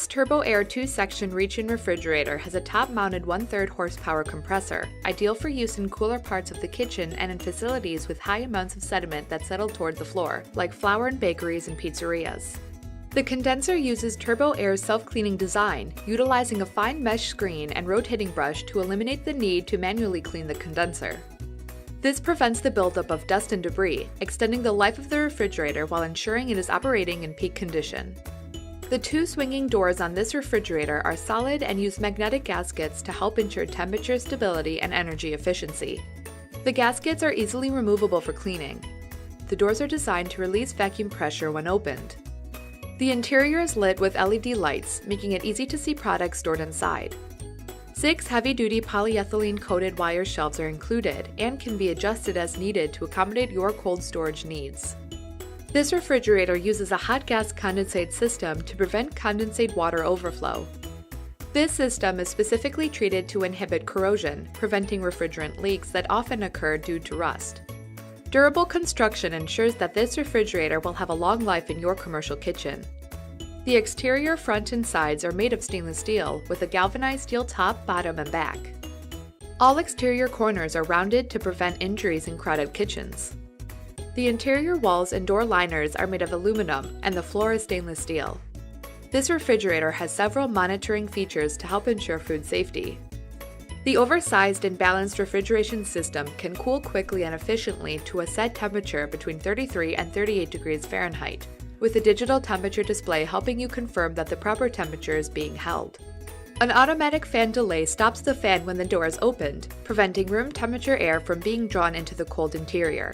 This Turbo Air 2-section reach-in refrigerator has a top-mounted 1/3 horsepower compressor, ideal for use in cooler parts of the kitchen and in facilities with high amounts of sediment that settle toward the floor, like flour and bakeries and pizzerias. The condenser uses Turbo Air's self-cleaning design, utilizing a fine mesh screen and rotating brush to eliminate the need to manually clean the condenser. This prevents the buildup of dust and debris, extending the life of the refrigerator while ensuring it is operating in peak condition. The two swinging doors on this refrigerator are solid and use magnetic gaskets to help ensure temperature stability and energy efficiency. The gaskets are easily removable for cleaning. The doors are designed to release vacuum pressure when opened. The interior is lit with LED lights, making it easy to see products stored inside. 6 heavy-duty polyethylene-coated wire shelves are included and can be adjusted as needed to accommodate your cold storage needs. This refrigerator uses a hot gas condensate system to prevent condensate water overflow. This system is specifically treated to inhibit corrosion, preventing refrigerant leaks that often occur due to rust. Durable construction ensures that this refrigerator will have a long life in your commercial kitchen. The exterior front and sides are made of stainless steel with a galvanized steel top, bottom, and back. All exterior corners are rounded to prevent injuries in crowded kitchens. The interior walls and door liners are made of aluminum and the floor is stainless steel. This refrigerator has several monitoring features to help ensure food safety. The oversized and balanced refrigeration system can cool quickly and efficiently to a set temperature between 33 and 38 degrees Fahrenheit, with a digital temperature display helping you confirm that the proper temperature is being held. An automatic fan delay stops the fan when the door is opened, preventing room temperature air from being drawn into the cold interior.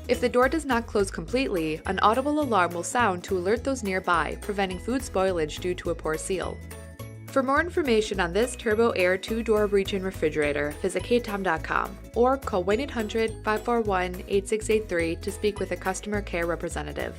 If the door does not close completely, an audible alarm will sound to alert those nearby, preventing food spoilage due to a poor seal. For more information on this Turbo Air 2-door reach-in refrigerator, visit KaTom.com or call 1-800-541-8683 to speak with a customer care representative.